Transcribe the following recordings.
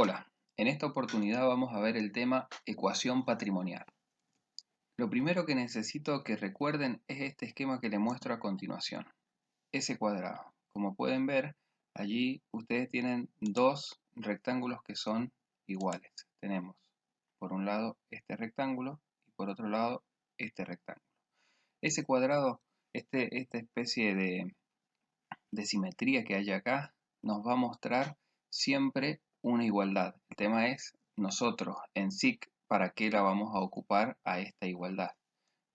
Hola, en esta oportunidad vamos a ver el tema ecuación patrimonial. Lo primero que necesito que recuerden es este esquema que les muestro a continuación. S cuadrado. Como pueden ver, allí ustedes tienen dos rectángulos que son iguales. Tenemos por un lado este rectángulo y por otro lado este rectángulo. S cuadrado, esta especie de simetría que hay acá, nos va a mostrar siempre una igualdad. El tema es nosotros en SIC, ¿para qué la vamos a ocupar a esta igualdad?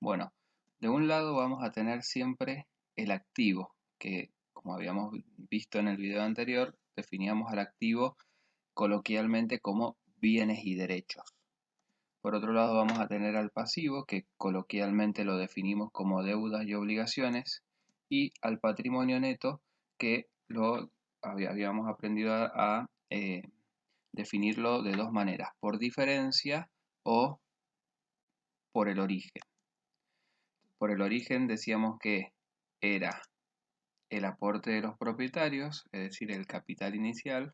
Bueno, de un lado vamos a tener siempre el activo, que como habíamos visto en el video anterior, definíamos al activo coloquialmente como bienes y derechos. Por otro lado vamos a tener al pasivo, que coloquialmente lo definimos como deudas y obligaciones, y al patrimonio neto, que lo habíamos aprendido a definirlo de dos maneras, por diferencia o por el origen. Por el origen decíamos que era el aporte de los propietarios, es decir, el capital inicial,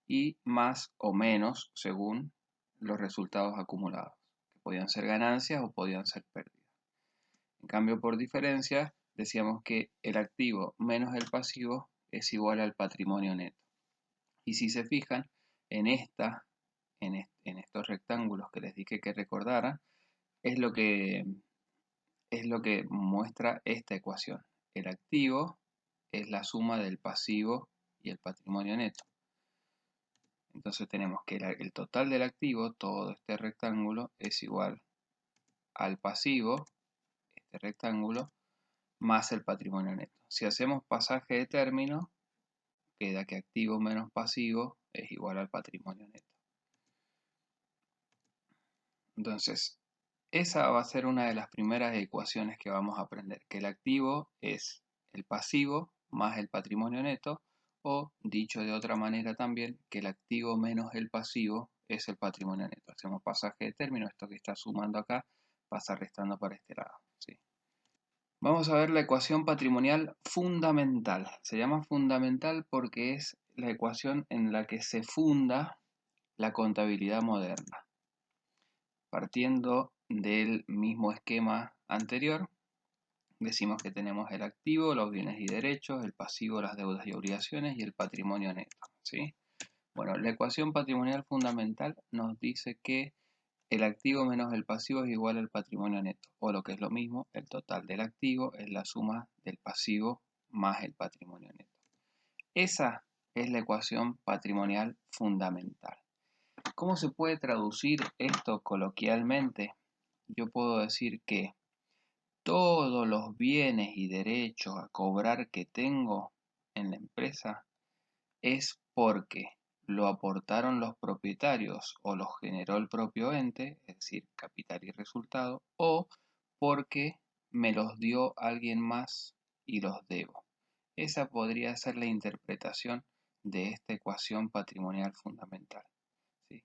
y más o menos según los resultados acumulados, que podían ser ganancias o podían ser pérdidas. En cambio, por diferencia, decíamos que el activo menos el pasivo es igual al patrimonio neto. Y si se fijan, en estos rectángulos que les dije que recordaran, es lo que muestra esta ecuación. El activo es la suma del pasivo y el patrimonio neto. Entonces tenemos que el total del activo, todo este rectángulo, es igual al pasivo, este rectángulo, más el patrimonio neto. Si hacemos pasaje de término, queda que activo menos pasivo es igual al patrimonio neto. Entonces, esa va a ser una de las primeras ecuaciones que vamos a aprender, que el activo es el pasivo más el patrimonio neto, o dicho de otra manera también, que el activo menos el pasivo es el patrimonio neto. Hacemos pasaje de término, esto que está sumando acá pasa restando para este lado. ¿Sí? Vamos a ver la ecuación patrimonial fundamental. Se llama fundamental porque es la ecuación en la que se funda la contabilidad moderna. Partiendo del mismo esquema anterior, decimos que tenemos el activo, los bienes y derechos, el pasivo, las deudas y obligaciones y el patrimonio neto. ¿Sí? Bueno, la ecuación patrimonial fundamental nos dice que el activo menos el pasivo es igual al patrimonio neto, o lo que es lo mismo, el total del activo es la suma del pasivo más el patrimonio neto. Esa es la ecuación patrimonial fundamental. ¿Cómo se puede traducir esto coloquialmente? Yo puedo decir que todos los bienes y derechos a cobrar que tengo en la empresa es porque lo aportaron los propietarios o los generó el propio ente, es decir, capital y resultado, o porque me los dio alguien más y los debo. Esa podría ser la interpretación de esta ecuación patrimonial fundamental. ¿Sí?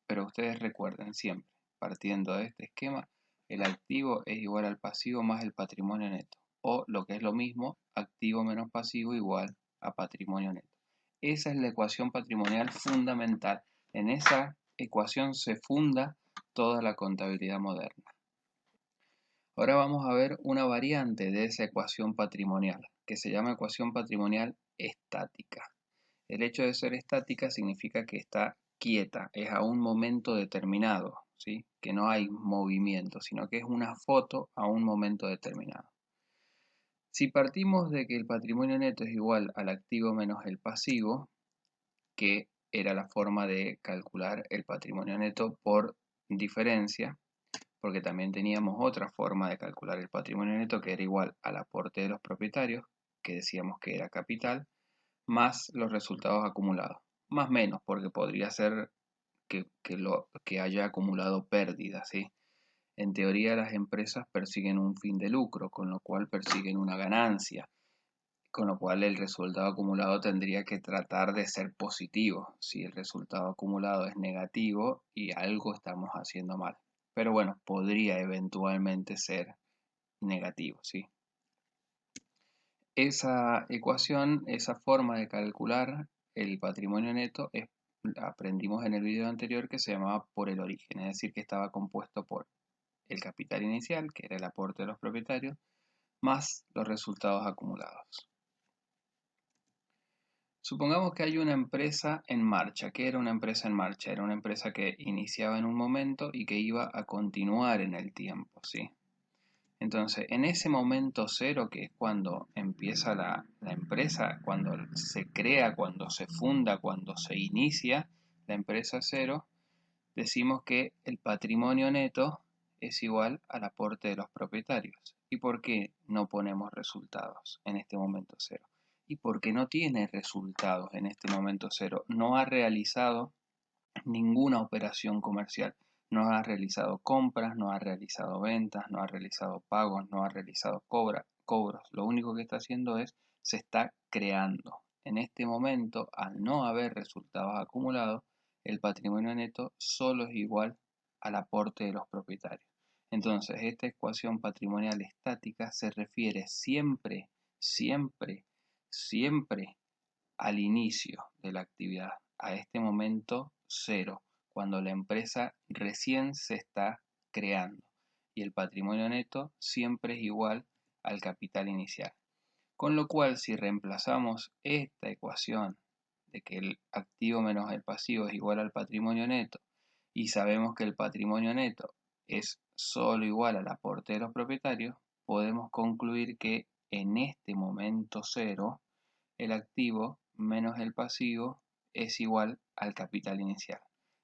Pero ustedes recuerden siempre, partiendo de este esquema, el activo es igual al pasivo más el patrimonio neto. O lo que es lo mismo, activo menos pasivo igual a patrimonio neto. Esa es la ecuación patrimonial fundamental. En esa ecuación se funda toda la contabilidad moderna. Ahora vamos a ver una variante de esa ecuación patrimonial, que se llama ecuación patrimonial estática. El hecho de ser estática significa que está quieta, es a un momento determinado, ¿sí? Que no hay movimiento, sino que es una foto a un momento determinado. Si partimos de que el patrimonio neto es igual al activo menos el pasivo, que era la forma de calcular el patrimonio neto por diferencia, porque también teníamos otra forma de calcular el patrimonio neto que era igual al aporte de los propietarios, que decíamos que era capital, más los resultados acumulados. Más menos, porque podría ser que haya acumulado pérdidas, ¿sí? En teoría las empresas persiguen un fin de lucro, con lo cual persiguen una ganancia, con lo cual el resultado acumulado tendría que tratar de ser positivo. Si el resultado acumulado es negativo y algo estamos haciendo mal. Pero bueno, podría eventualmente ser negativo, ¿sí? Esa ecuación, esa forma de calcular el patrimonio neto es aprendimos en el video anterior que se llamaba por el origen, es decir, que estaba compuesto por el capital inicial, que era el aporte de los propietarios, más los resultados acumulados. Supongamos que hay una empresa en marcha. ¿Qué era una empresa en marcha? Era una empresa que iniciaba en un momento y que iba a continuar en el tiempo, ¿sí? Entonces, en ese momento cero, que es cuando empieza la empresa, cuando se crea, cuando se funda, cuando se inicia la empresa cero, decimos que el patrimonio neto es igual al aporte de los propietarios. ¿Y por qué no ponemos resultados en este momento cero? Y porque no tiene resultados en este momento cero. No ha realizado ninguna operación comercial. No ha realizado compras, no ha realizado ventas, no ha realizado pagos, no ha realizado cobros. Lo único que está haciendo es, se está creando. En este momento, al no haber resultados acumulados, el patrimonio neto solo es igual al aporte de los propietarios. Entonces, esta ecuación patrimonial estática se refiere siempre, siempre, siempre al inicio de la actividad, a este momento cero, cuando la empresa recién se está creando y el patrimonio neto siempre es igual al capital inicial. Con lo cual, si reemplazamos esta ecuación de que el activo menos el pasivo es igual al patrimonio neto y sabemos que el patrimonio neto es solo igual al aporte de los propietarios, podemos concluir que en este momento cero el activo menos el pasivo es igual al capital inicial.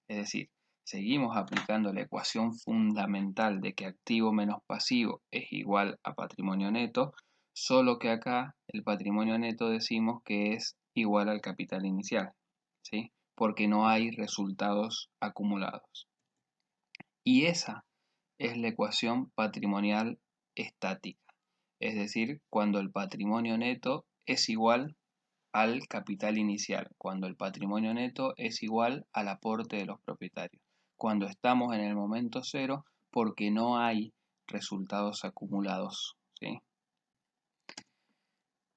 Es decir, seguimos aplicando la ecuación fundamental de que activo menos pasivo es igual a patrimonio neto, solo que acá el patrimonio neto decimos que es igual al capital inicial, ¿sí? Porque no hay resultados acumulados. Y esa es la ecuación patrimonial estática, es decir, cuando el patrimonio neto es igual al capital inicial, cuando el patrimonio neto es igual al aporte de los propietarios, cuando estamos en el momento cero porque no hay resultados acumulados, ¿sí?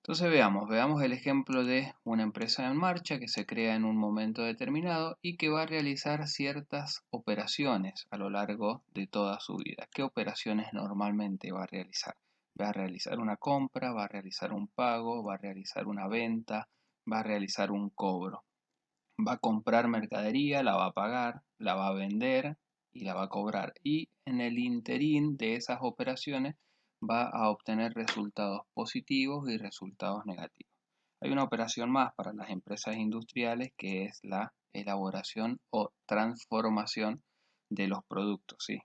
Entonces veamos el ejemplo de una empresa en marcha que se crea en un momento determinado y que va a realizar ciertas operaciones a lo largo de toda su vida. ¿Qué operaciones normalmente va a realizar? Va a realizar una compra, va a realizar un pago, va a realizar una venta, va a realizar un cobro. Va a comprar mercadería, la va a pagar, la va a vender y la va a cobrar. Y en el interín de esas operaciones va a obtener resultados positivos y resultados negativos. Hay una operación más para las empresas industriales que es la elaboración o transformación de los productos, ¿sí?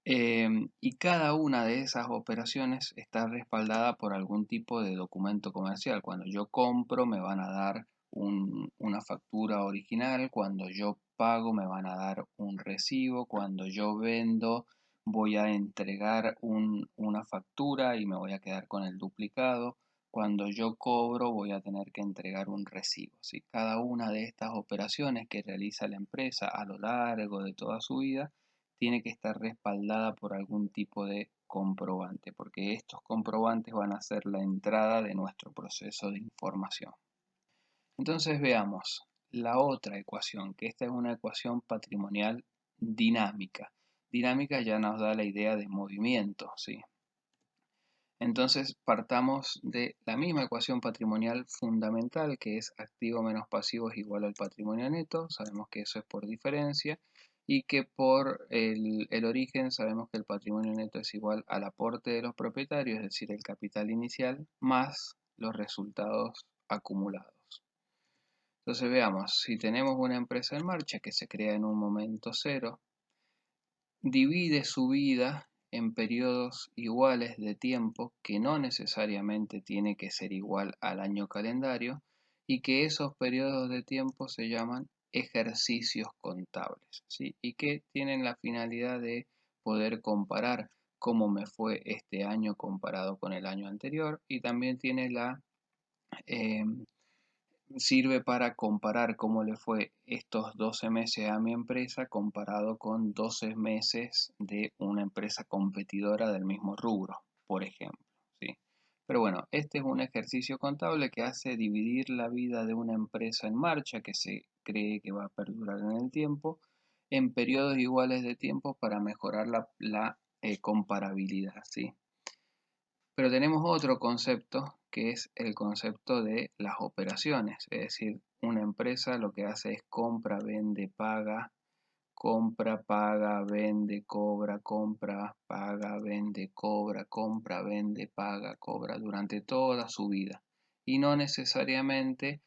Y cada una de esas operaciones está respaldada por algún tipo de documento comercial. Cuando yo compro me van a dar una factura original, cuando yo pago me van a dar un recibo, cuando yo vendo voy a entregar una factura y me voy a quedar con el duplicado, cuando yo cobro voy a tener que entregar un recibo, ¿sí? Cada una de estas operaciones que realiza la empresa a lo largo de toda su vida tiene que estar respaldada por algún tipo de comprobante, porque estos comprobantes van a ser la entrada de nuestro proceso de información. Entonces veamos la otra ecuación, que esta es una ecuación patrimonial dinámica. Dinámica ya nos da la idea de movimiento, ¿sí? Entonces partamos de la misma ecuación patrimonial fundamental, que es activo menos pasivo es igual al patrimonio neto. Sabemos que eso es por diferencia y que por el origen sabemos que el patrimonio neto es igual al aporte de los propietarios, es decir, el capital inicial, más los resultados acumulados. Entonces veamos, si tenemos una empresa en marcha que se crea en un momento cero, divide su vida en periodos iguales de tiempo, que no necesariamente tiene que ser igual al año calendario, y que esos periodos de tiempo se llaman ejercicios contables, ¿sí? Y que tienen la finalidad de poder comparar cómo me fue este año comparado con el año anterior, y también tiene eh, sirve para comparar cómo le fue estos 12 meses a mi empresa comparado con 12 meses de una empresa competidora del mismo rubro, por ejemplo, ¿sí? Pero bueno, este es un ejercicio contable que hace dividir la vida de una empresa en marcha que se cree que va a perdurar en el tiempo en periodos iguales de tiempo para mejorar la comparabilidad, ¿sí? Pero tenemos otro concepto que es el concepto de las operaciones, es decir, una empresa lo que hace es compra, vende, paga, compra, paga, vende, cobra, compra, paga, vende, cobra, compra, vende, paga, cobra durante toda su vida y no necesariamente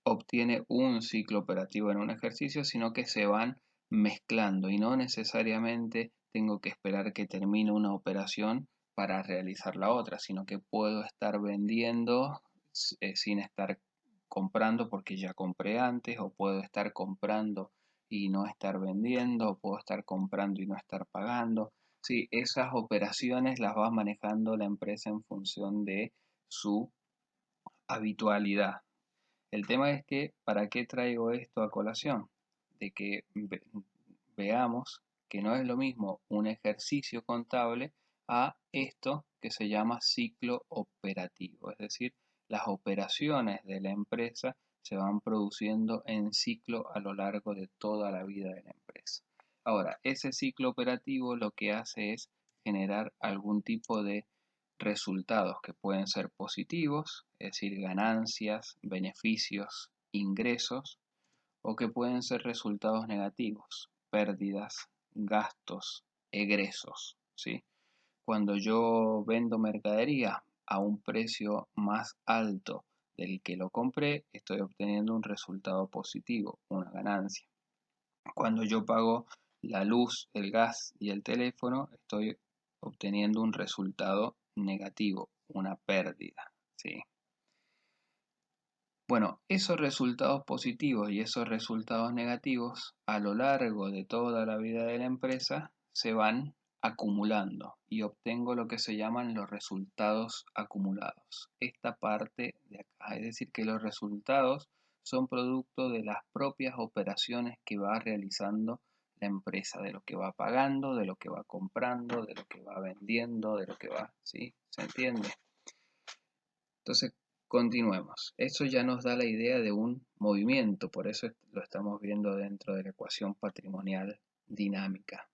obtiene un ciclo operativo en un ejercicio, sino que se van mezclando y no necesariamente tengo que esperar que termine una operación para realizar la otra, sino que puedo estar vendiendo sin estar comprando porque ya compré antes, o puedo estar comprando y no estar vendiendo, o puedo estar comprando y no estar pagando. Sí, esas operaciones las va manejando la empresa en función de su habitualidad. El tema es que, ¿para qué traigo esto a colación? De que veamos que no es lo mismo un ejercicio contable a esto que se llama ciclo operativo. Es decir, las operaciones de la empresa se van produciendo en ciclo a lo largo de toda la vida de la empresa. Ahora, ese ciclo operativo lo que hace es generar algún tipo de resultados que pueden ser positivos, es decir, ganancias, beneficios, ingresos, o que pueden ser resultados negativos, pérdidas, gastos, egresos, ¿sí? Cuando yo vendo mercadería a un precio más alto del que lo compré, estoy obteniendo un resultado positivo, una ganancia. Cuando yo pago la luz, el gas y el teléfono, estoy obteniendo un resultado negativo, una pérdida, ¿sí? Bueno, esos resultados positivos y esos resultados negativos a lo largo de toda la vida de la empresa se van acumulando y obtengo lo que se llaman los resultados acumulados. Esta parte de acá, es decir, que los resultados son producto de las propias operaciones que va realizando la empresa, de lo que va pagando, de lo que va comprando, de lo que va vendiendo, de lo que va, ¿sí? ¿Se entiende? Entonces, continuemos. Eso ya nos da la idea de un movimiento, por eso lo estamos viendo dentro de la ecuación patrimonial dinámica.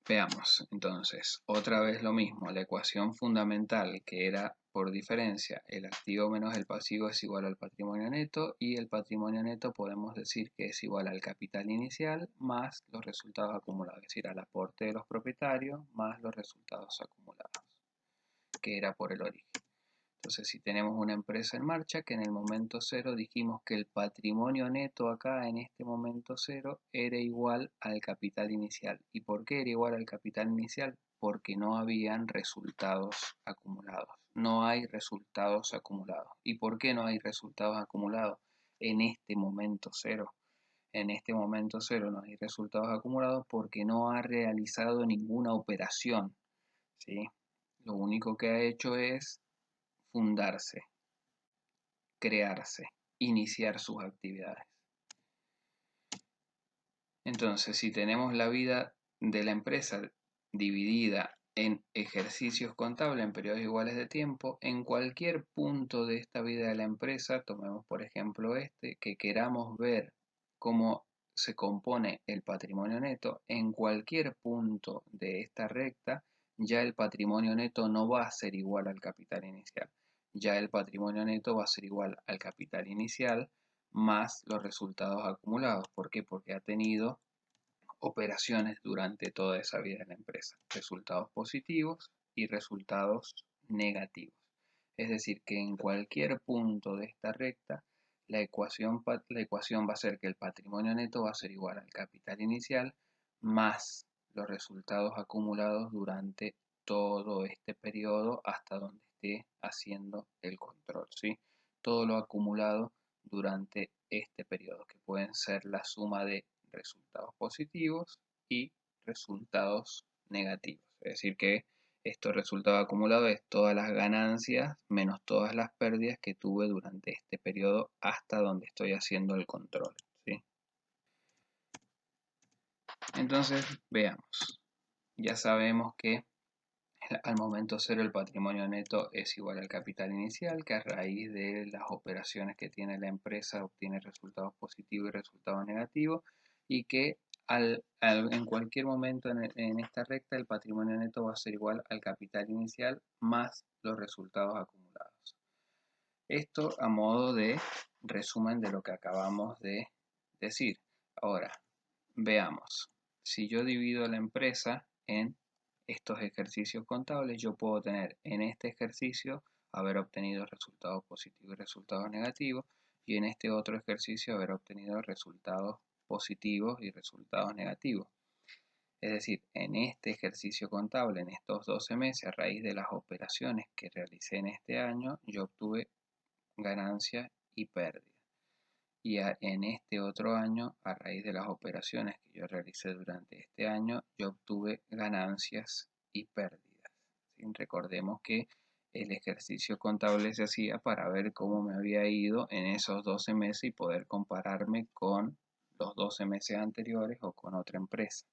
Veamos, entonces, otra vez lo mismo, la ecuación fundamental que era por diferencia, el activo menos el pasivo es igual al patrimonio neto, y el patrimonio neto podemos decir que es igual al capital inicial más los resultados acumulados, es decir, al aporte de los propietarios más los resultados acumulados, que era por el origen. Entonces, si tenemos una empresa en marcha que en el momento cero dijimos que el patrimonio neto acá en este momento cero era igual al capital inicial. ¿Y por qué era igual al capital inicial? Porque no habían resultados acumulados. No hay resultados acumulados. ¿Y por qué no hay resultados acumulados en este momento cero? En este momento cero no hay resultados acumulados porque no ha realizado ninguna operación, ¿sí? Lo único que ha hecho es fundarse, crearse, iniciar sus actividades. Entonces, si tenemos la vida de la empresa dividida en ejercicios contables en periodos iguales de tiempo, en cualquier punto de esta vida de la empresa, tomemos por ejemplo este, que queramos ver cómo se compone el patrimonio neto, en cualquier punto de esta recta, ya el patrimonio neto no va a ser igual al capital inicial. Ya el patrimonio neto va a ser igual al capital inicial más los resultados acumulados. ¿Por qué? Porque ha tenido operaciones durante toda esa vida de la empresa, resultados positivos y resultados negativos. Es decir, que en cualquier punto de esta recta, la ecuación va a ser que el patrimonio neto va a ser igual al capital inicial más los resultados acumulados durante todo este periodo hasta donde esté haciendo el control, ¿sí? Todo lo acumulado durante este periodo, que pueden ser la suma de resultados positivos y resultados negativos. Es decir, que estos resultados acumulados es todas las ganancias menos todas las pérdidas que tuve durante este periodo hasta donde estoy haciendo el control, ¿sí? Entonces, veamos. Ya sabemos que al momento cero el patrimonio neto es igual al capital inicial, que a raíz de las operaciones que tiene la empresa obtiene resultados positivos y resultados negativos, y que en cualquier momento en esta recta el patrimonio neto va a ser igual al capital inicial más los resultados acumulados. Esto a modo de resumen de lo que acabamos de decir. Ahora, veamos. Si yo divido la empresa en estos ejercicios contables, yo puedo tener en este ejercicio haber obtenido resultados positivos y resultados negativos, y en este otro ejercicio haber obtenido resultados positivos y resultados negativos. Es decir, en este ejercicio contable, en estos 12 meses, a raíz de las operaciones que realicé en este año, yo obtuve ganancias y pérdidas. Y en este otro año, a raíz de las operaciones que yo realicé durante este año, yo obtuve ganancias y pérdidas. ¿Sí? Recordemos que el ejercicio contable se hacía para ver cómo me había ido en esos 12 meses y poder compararme con los 12 meses anteriores o con otra empresa.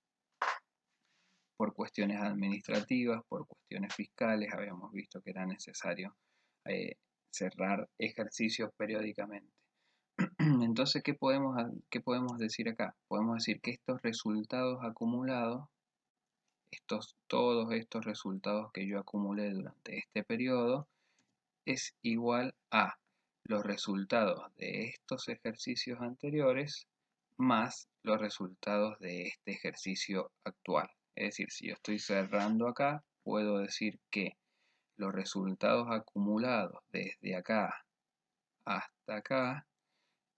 Por cuestiones administrativas, por cuestiones fiscales, habíamos visto que era necesario cerrar ejercicios periódicamente. Entonces, ¿qué podemos decir acá? Podemos decir que estos resultados acumulados, todos estos resultados que yo acumulé durante este periodo, es igual a los resultados de estos ejercicios anteriores más los resultados de este ejercicio actual. Es decir, si yo estoy cerrando acá, puedo decir que los resultados acumulados desde acá hasta acá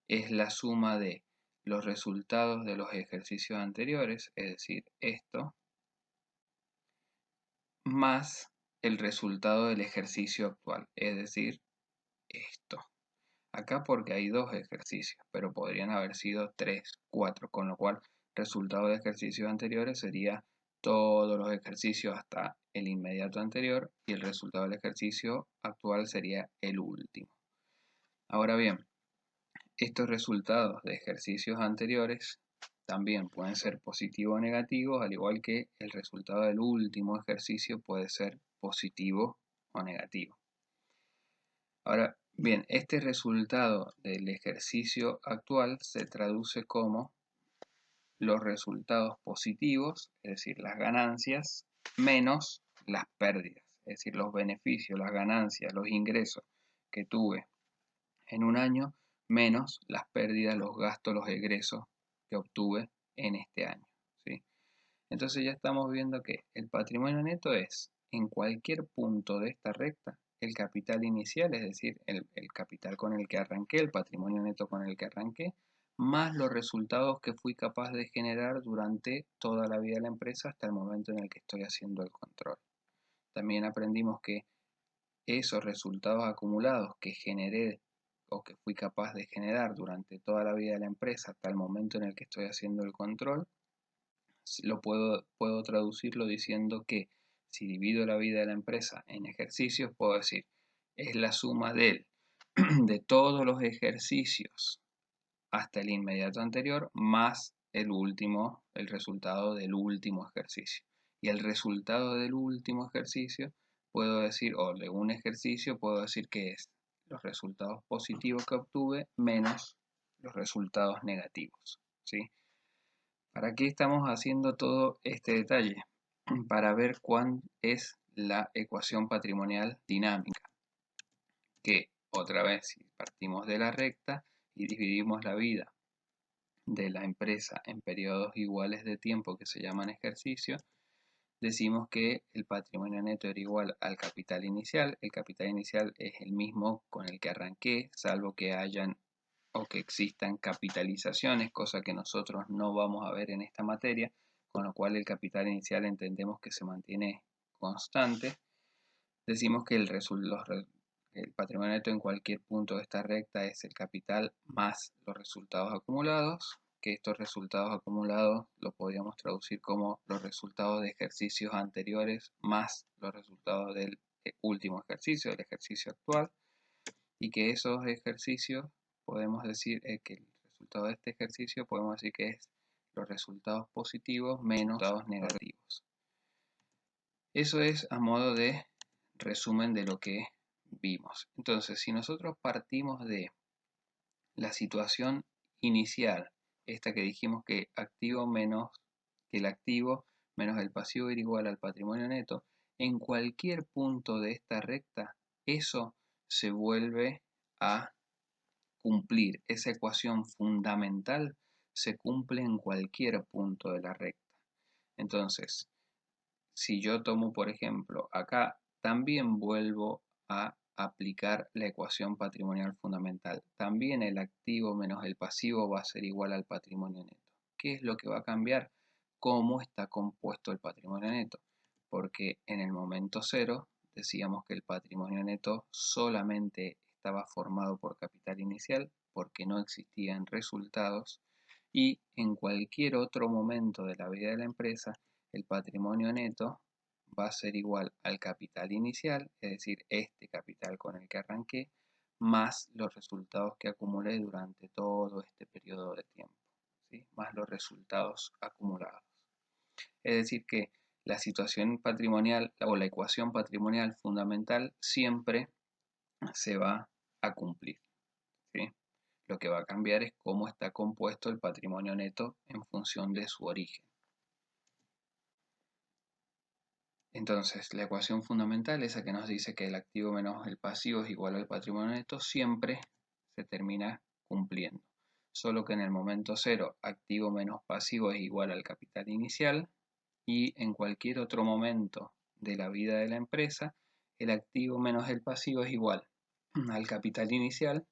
es la suma de los resultados de los ejercicios anteriores, es decir, esto, más el resultado del ejercicio actual, es decir, esto. Acá porque hay dos ejercicios, pero podrían haber sido 3, 4, con lo cual el resultado de ejercicios anteriores sería todos los ejercicios hasta el inmediato anterior, y el resultado del ejercicio actual sería el último. Ahora bien, estos resultados de ejercicios anteriores también pueden ser positivos o negativos, al igual que el resultado del último ejercicio puede ser positivo o negativo. Ahora bien, este resultado del ejercicio actual se traduce como los resultados positivos, es decir, las ganancias, menos las pérdidas, es decir, los beneficios, las ganancias, los ingresos que tuve en un año, menos las pérdidas, los gastos, los egresos que obtuve en este año, ¿sí? Entonces ya estamos viendo que el patrimonio neto es, en cualquier punto de esta recta, el capital inicial, es decir, el capital con el que arranqué, el patrimonio neto con el que arranqué, más los resultados que fui capaz de generar durante toda la vida de la empresa hasta el momento en el que estoy haciendo el control. También aprendimos que esos resultados acumulados que generé o que fui capaz de generar durante toda la vida de la empresa hasta el momento en el que estoy haciendo el control, puedo traducirlo diciendo que si divido la vida de la empresa en ejercicios, puedo decir, es la suma de todos los ejercicios hasta el inmediato anterior más el resultado del último ejercicio. Y el resultado del último ejercicio puedo decir, o de un ejercicio puedo decir que es los resultados positivos que obtuve menos los resultados negativos, ¿sí? ¿Para qué estamos haciendo todo este detalle? Para ver cuál es la ecuación patrimonial dinámica, que otra vez, si partimos de la recta y dividimos la vida de la empresa en periodos iguales de tiempo que se llaman ejercicios, decimos que el patrimonio neto era igual al capital inicial. El capital inicial es el mismo con el que arranqué, salvo que hayan o que existan capitalizaciones, cosa que nosotros no vamos a ver en esta materia, con lo cual el capital inicial entendemos que se mantiene constante. Decimos que el patrimonio neto en cualquier punto de esta recta es el capital más los resultados acumulados, que estos resultados acumulados los podríamos traducir como los resultados de ejercicios anteriores más los resultados del último ejercicio, del ejercicio actual, y que esos ejercicios podemos decir que el resultado de este ejercicio podemos decir que es los resultados positivos menos los resultados negativos. Eso es a modo de resumen de lo que vimos. Entonces, si nosotros partimos de la situación inicial, esta que dijimos que el activo menos el pasivo era igual al patrimonio neto, en cualquier punto de esta recta, eso se vuelve a cumplir. Esa ecuación fundamental se cumple en cualquier punto de la recta. Entonces, si yo tomo, por ejemplo, acá, también vuelvo a aplicar la ecuación patrimonial fundamental. También el activo menos el pasivo va a ser igual al patrimonio neto. ¿Qué es lo que va a cambiar? ¿Cómo está compuesto el patrimonio neto? Porque en el momento cero decíamos que el patrimonio neto solamente estaba formado por capital inicial porque no existían resultados, y en cualquier otro momento de la vida de la empresa el patrimonio neto va a ser igual al capital inicial, es decir, este capital con el que arranqué, más los resultados que acumulé durante todo este periodo de tiempo, ¿sí? Más los resultados acumulados. Es decir, que la situación patrimonial o la ecuación patrimonial fundamental siempre se va a cumplir, ¿sí? Lo que va a cambiar es cómo está compuesto el patrimonio neto en función de su origen. Entonces, la ecuación fundamental, esa que nos dice que el activo menos el pasivo es igual al patrimonio neto, siempre se termina cumpliendo. Solo que en el momento cero, activo menos pasivo es igual al capital inicial, y en cualquier otro momento de la vida de la empresa, el activo menos el pasivo es igual al capital inicial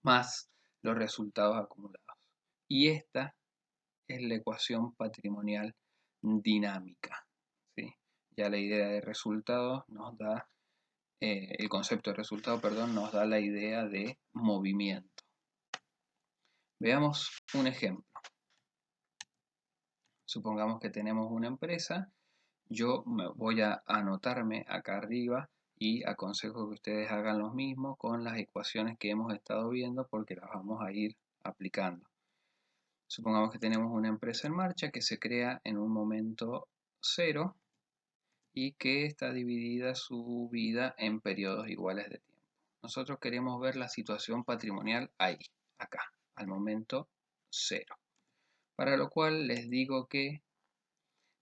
más los resultados acumulados. Y esta es la ecuación patrimonial dinámica, ¿sí? Ya la idea de resultado nos da, el concepto de resultado, perdón, nos da la idea de movimiento. Veamos un ejemplo. Supongamos que tenemos una empresa. Yo me voy a anotarme acá arriba y aconsejo que ustedes hagan lo mismo con las ecuaciones que hemos estado viendo, porque las vamos a ir aplicando. Supongamos que tenemos una empresa en marcha que se crea en un momento cero y que está dividida su vida en periodos iguales de tiempo. Nosotros queremos ver la situación patrimonial ahí, acá, al momento cero. Para lo cual les digo que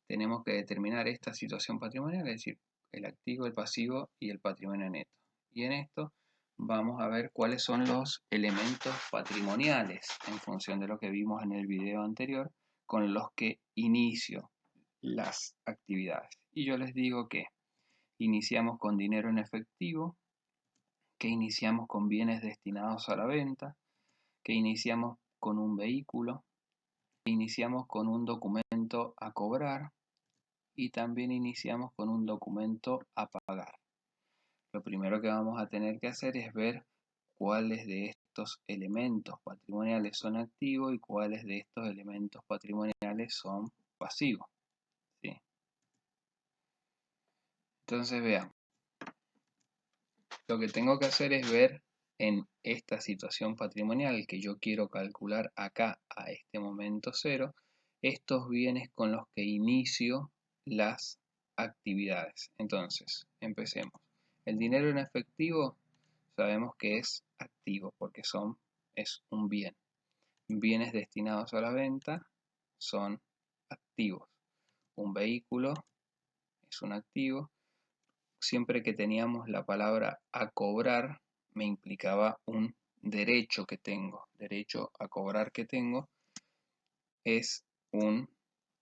tenemos que determinar esta situación patrimonial, es decir, el activo, el pasivo y el patrimonio neto. Y en esto vamos a ver cuáles son los elementos patrimoniales en función de lo que vimos en el video anterior, con los que inicio las actividades. Y yo les digo que iniciamos con dinero en efectivo, que iniciamos con bienes destinados a la venta, que iniciamos con un vehículo, que iniciamos con un documento a cobrar, y también iniciamos con un documento a pagar. Lo primero que vamos a tener que hacer es ver cuáles de estos elementos patrimoniales son activos y cuáles de estos elementos patrimoniales son pasivos, ¿sí? Entonces veamos. Lo que tengo que hacer es ver en esta situación patrimonial que yo quiero calcular acá a este momento cero, estos bienes con los que inicio las actividades. Entonces, empecemos. El dinero en efectivo sabemos que es activo porque es un bien. Bienes destinados a la venta son activos. Un vehículo es un activo. Siempre que teníamos la palabra a cobrar, me implicaba un derecho que tengo. Derecho a cobrar que tengo es un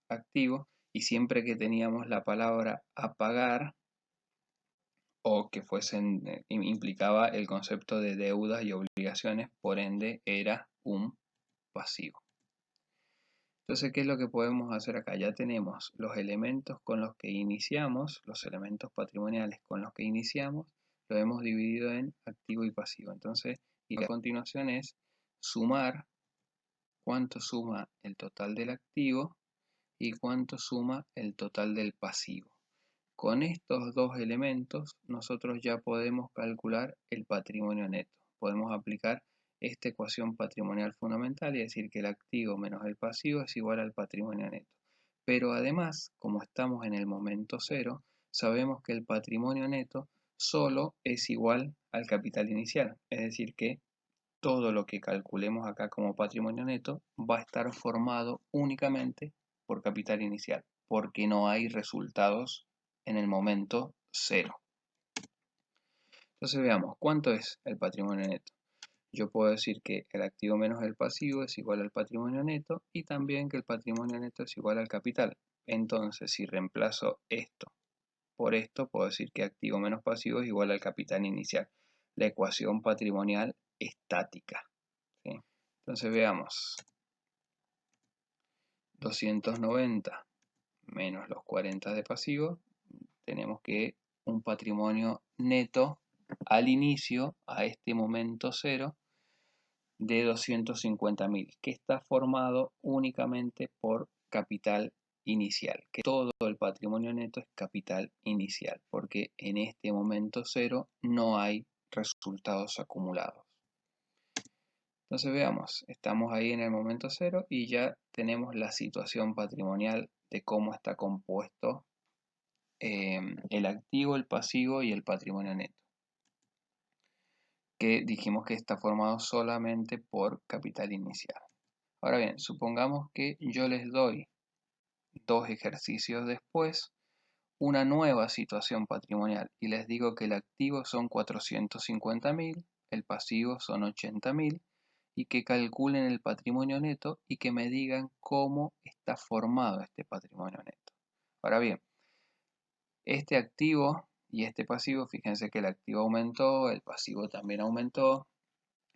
activo. Y siempre que teníamos la palabra a pagar, o que implicaba el concepto de deudas y obligaciones, por ende era un pasivo. Entonces, ¿qué es lo que podemos hacer acá? Ya tenemos los elementos con los que iniciamos, los elementos patrimoniales con los que iniciamos, lo hemos dividido en activo y pasivo. Entonces, y a continuación es sumar cuánto suma el total del activo y cuánto suma el total del pasivo. Con estos dos elementos nosotros ya podemos calcular el patrimonio neto. Podemos aplicar esta ecuación patrimonial fundamental y decir que el activo menos el pasivo es igual al patrimonio neto. Pero además, como estamos en el momento cero, sabemos que el patrimonio neto solo es igual al capital inicial. Es decir, que todo lo que calculemos acá como patrimonio neto va a estar formado únicamente por capital inicial, porque no hay resultados en el momento cero. Entonces veamos, ¿cuánto es el patrimonio neto? Yo puedo decir que el activo menos el pasivo es igual al patrimonio neto y también que el patrimonio neto es igual al capital. Entonces, si reemplazo esto por esto, puedo decir que activo menos pasivo es igual al capital inicial. La ecuación patrimonial estática. ¿Sí? Entonces veamos. 290 menos los 40 de pasivo. Tenemos que un patrimonio neto al inicio, a este momento cero, de 250.000, que está formado únicamente por capital inicial, que todo el patrimonio neto es capital inicial, porque en este momento cero no hay resultados acumulados. Entonces veamos, estamos ahí en el momento cero y ya tenemos la situación patrimonial de cómo está compuesto el activo, el pasivo y el patrimonio neto, que dijimos que está formado solamente por capital inicial. Ahora bien, supongamos que yo les doy 2 ejercicios después una nueva situación patrimonial y les digo que el activo son 450.000, el pasivo son 80.000 y que calculen el patrimonio neto y que me digan cómo está formado este patrimonio neto. Ahora bien, este activo y este pasivo, fíjense que el activo aumentó, el pasivo también aumentó.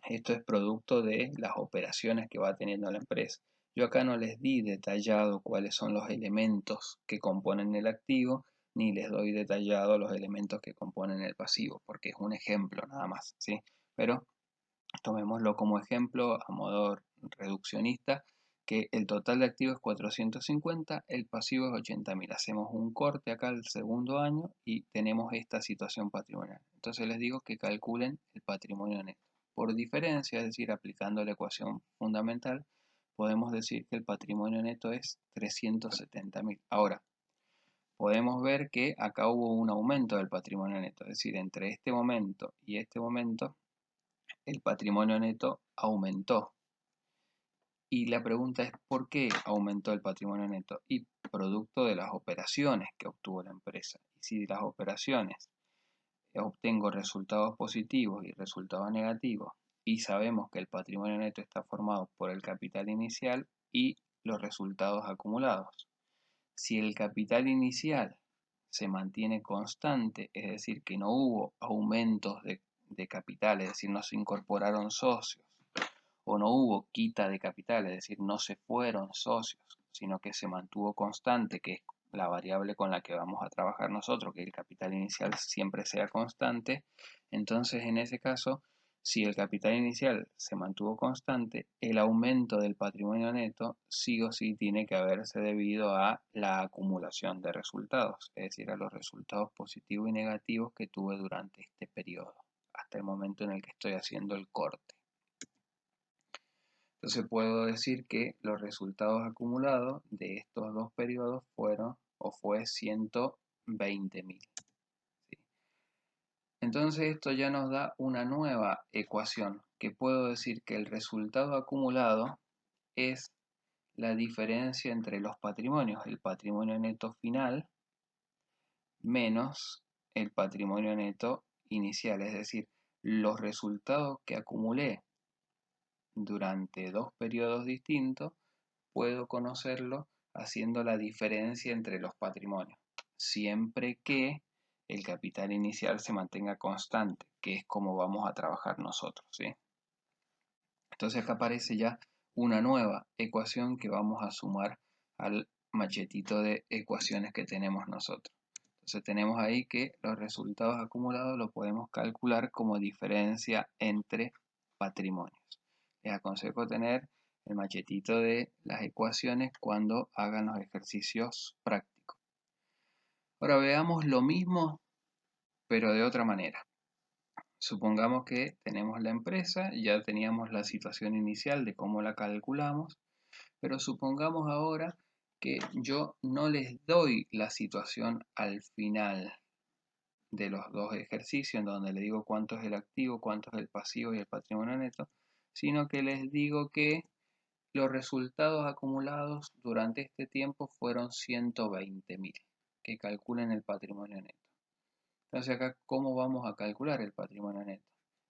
Esto es producto de las operaciones que va teniendo la empresa. Yo acá no les di detallado cuáles son los elementos que componen el activo, ni les doy detallado los elementos que componen el pasivo, porque es un ejemplo nada más, ¿sí? Pero tomémoslo como ejemplo a modo reduccionista, que el total de activos es 450, el pasivo es 80.000. Hacemos un corte acá al segundo año y tenemos esta situación patrimonial. Entonces les digo que calculen el patrimonio neto. Por diferencia, es decir, aplicando la ecuación fundamental, podemos decir que el patrimonio neto es 370.000. Ahora, podemos ver que acá hubo un aumento del patrimonio neto, es decir, entre este momento y este momento, el patrimonio neto aumentó. Y la pregunta es, ¿por qué aumentó el patrimonio neto? Y producto de las operaciones que obtuvo la empresa. Y si de las operaciones obtengo resultados positivos y resultados negativos, y sabemos que el patrimonio neto está formado por el capital inicial y los resultados acumulados. Si el capital inicial se mantiene constante, es decir, que no hubo aumentos de capital, es decir, no se incorporaron socios, o no hubo quita de capital, es decir, no se fueron socios, sino que se mantuvo constante, que es la variable con la que vamos a trabajar nosotros, que el capital inicial siempre sea constante. Entonces, en ese caso, si el capital inicial se mantuvo constante, el aumento del patrimonio neto sí o sí tiene que haberse debido a la acumulación de resultados, es decir, a los resultados positivos y negativos que tuve durante este periodo, hasta el momento en el que estoy haciendo el corte. Entonces puedo decir que los resultados acumulados de estos dos periodos fueron o fue 120.000. ¿Sí? Entonces esto ya nos da una nueva ecuación, que puedo decir que el resultado acumulado es la diferencia entre los patrimonios, el patrimonio neto final menos el patrimonio neto inicial, es decir, los resultados que acumulé durante dos periodos distintos, puedo conocerlo haciendo la diferencia entre los patrimonios, siempre que el capital inicial se mantenga constante, que es como vamos a trabajar nosotros, ¿sí? Entonces acá aparece ya una nueva ecuación que vamos a sumar al machetito de ecuaciones que tenemos nosotros. Entonces tenemos ahí que los resultados acumulados lo podemos calcular como diferencia entre patrimonios. Les aconsejo tener el machetito de las ecuaciones cuando hagan los ejercicios prácticos. Ahora veamos lo mismo, pero de otra manera. Supongamos que tenemos la empresa, ya teníamos la situación inicial de cómo la calculamos, pero supongamos ahora que yo no les doy la situación al final de los dos ejercicios, en donde le digo cuánto es el activo, cuánto es el pasivo y el patrimonio neto, sino que les digo que los resultados acumulados durante este tiempo fueron 120.000, que calculen el patrimonio neto. Entonces acá, ¿cómo vamos a calcular el patrimonio neto?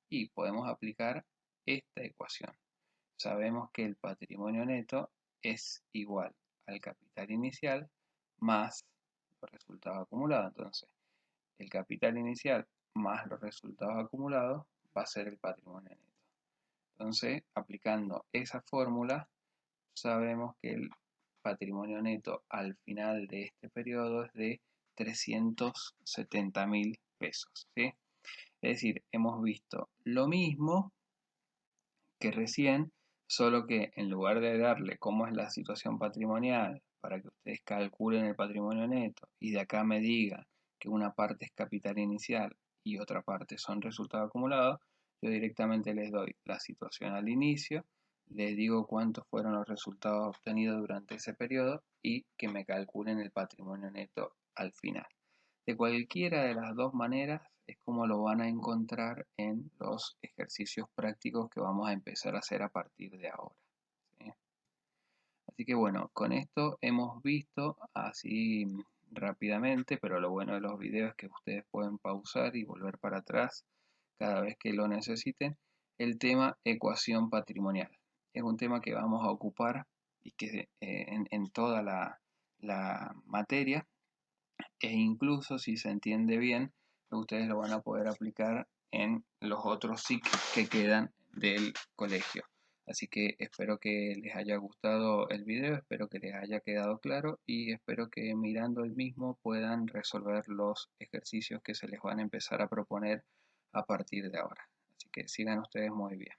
Y podemos aplicar esta ecuación. Sabemos que el patrimonio neto es igual al capital inicial más los resultados acumulados. Entonces, el capital inicial más los resultados acumulados va a ser el patrimonio neto. Entonces, aplicando esa fórmula, sabemos que el patrimonio neto al final de este periodo es de 370.000 pesos, ¿sí? Es decir, hemos visto lo mismo que recién, solo que en lugar de darle cómo es la situación patrimonial para que ustedes calculen el patrimonio neto y de acá me digan que una parte es capital inicial y otra parte son resultados acumulados, yo directamente les doy la situación al inicio, les digo cuántos fueron los resultados obtenidos durante ese periodo y que me calculen el patrimonio neto al final. De cualquiera de las dos maneras es como lo van a encontrar en los ejercicios prácticos que vamos a empezar a hacer a partir de ahora, ¿sí? Así que bueno, con esto hemos visto así rápidamente, pero lo bueno de los videos es que ustedes pueden pausar y volver para atrás cada vez que lo necesiten, el tema ecuación patrimonial. Es un tema que vamos a ocupar y que en toda la materia, e incluso si se entiende bien, ustedes lo van a poder aplicar en los otros SIC que quedan del colegio. Así que espero que les haya gustado el video, espero que les haya quedado claro y espero que mirando el mismo puedan resolver los ejercicios que se les van a empezar a proponer a partir de ahora. Así que sigan ustedes muy bien.